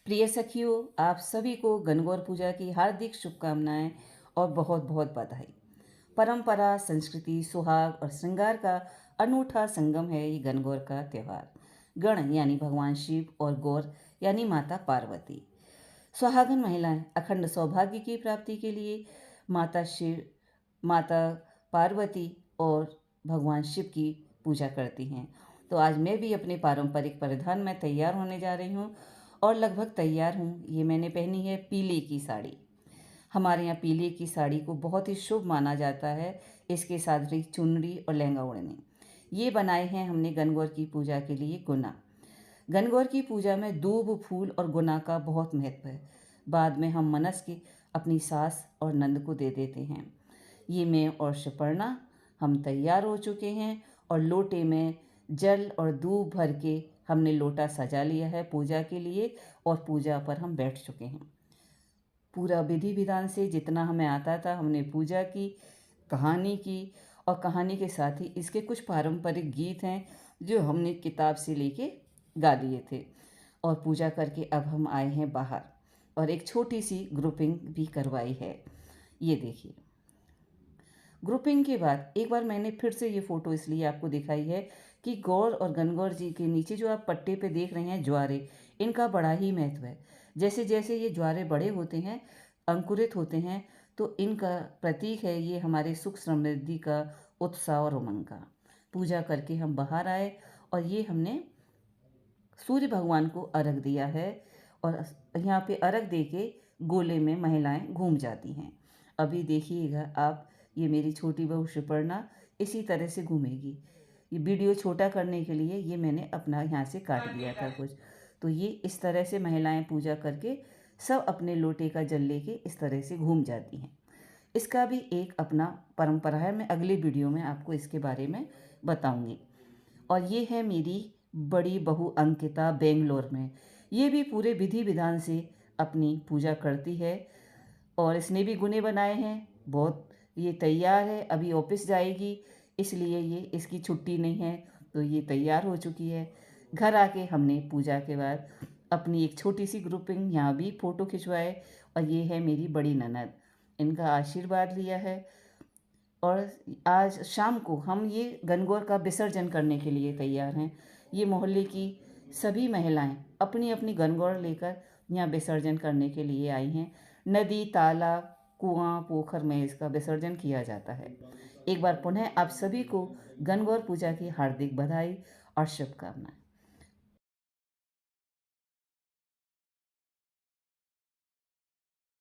प्रिय सखियों, आप सभी को गणगौर पूजा की हार्दिक शुभकामनाएं और बहुत बहुत बधाई। परंपरा, संस्कृति, सुहाग और श्रृंगार का अनूठा संगम है ये गणगौर का त्यौहार। गण यानी भगवान शिव और गौर यानी माता पार्वती। सुहागन महिलाएं अखंड सौभाग्य की प्राप्ति के लिए माता शिव, माता पार्वती और भगवान शिव की पूजा करती हैं। तो आज मैं भी अपने पारंपरिक परिधान में तैयार होने जा रही हूँ और लगभग तैयार हूँ। ये मैंने पहनी है पीले की साड़ी। हमारे यहाँ पीले की साड़ी को बहुत ही शुभ माना जाता है। इसके साथ ही चुनरी और लहंगा ओढ़ने। ये बनाए हैं हमने गणगौर की पूजा के लिए गुना। गणगौर की पूजा में दूब, फूल और गुना का बहुत महत्व है। बाद में हम मनस की अपनी सास और नंद को दे देते हैं। ये मैं और सुपर्णा हम तैयार हो चुके हैं और लोटे में जल और दूब भर के हमने लोटा सजा लिया है पूजा के लिए और पूजा पर हम बैठ चुके हैं। पूरा विधि विधान से जितना हमें आता था हमने पूजा की, कहानी की और कहानी के साथ ही इसके कुछ पारंपरिक गीत हैं जो हमने किताब से लेके गा लिए थे। और पूजा करके अब हम आए हैं बाहर और एक छोटी सी ग्रुपिंग भी करवाई है। ये देखिए, ग्रुपिंग के बाद एक बार मैंने फिर से ये फ़ोटो इसलिए आपको दिखाई है कि गौर और गणगौर जी के नीचे जो आप पट्टे पे देख रहे हैं ज्वारे, इनका बड़ा ही महत्व है। जैसे जैसे ये ज्वारे बड़े होते हैं, अंकुरित होते हैं, तो इनका प्रतीक है ये हमारे सुख समृद्धि का, उत्साह और उमंग का। पूजा करके हम बाहर आए और ये हमने सूर्य भगवान को अर्घ दिया है और यहाँ पे अर्घ दे के गोले में महिलाएं घूम जाती हैं। अभी देखिएगा आप, ये मेरी छोटी बहू सुपर्णा इसी तरह से घूमेगी। ये वीडियो छोटा करने के लिए ये मैंने अपना यहाँ से काट दिया था कुछ। तो ये इस तरह से महिलाएं पूजा करके सब अपने लोटे का जल लेके इस तरह से घूम जाती हैं। इसका भी एक अपना परंपरा है। मैं अगले वीडियो में आपको इसके बारे में बताऊंगी। और ये है मेरी बड़ी बहू अंकिता, बेंगलोर में। ये भी पूरे विधि विधान से अपनी पूजा करती है और इसने भी गुने बनाए हैं बहुत। ये तैयार है, अभी ऑफिस जाएगी, इसलिए ये इसकी छुट्टी नहीं है, तो ये तैयार हो चुकी है। घर आके हमने पूजा के बाद अपनी एक छोटी सी ग्रुपिंग यहाँ भी फ़ोटो खिंचवाए। और ये है मेरी बड़ी ननद, इनका आशीर्वाद लिया है। और आज शाम को हम ये गणगौर का विसर्जन करने के लिए तैयार हैं। ये मोहल्ले की सभी महिलाएं अपनी अपनी गणगौर लेकर यहाँ विसर्जन करने के लिए आई हैं। नदी, तालाब, कुआं, पोखर में इसका विसर्जन किया जाता है। एक बार पुनः आप सभी को गणगौर पूजा की हार्दिक बधाई और शुभकामनाएं।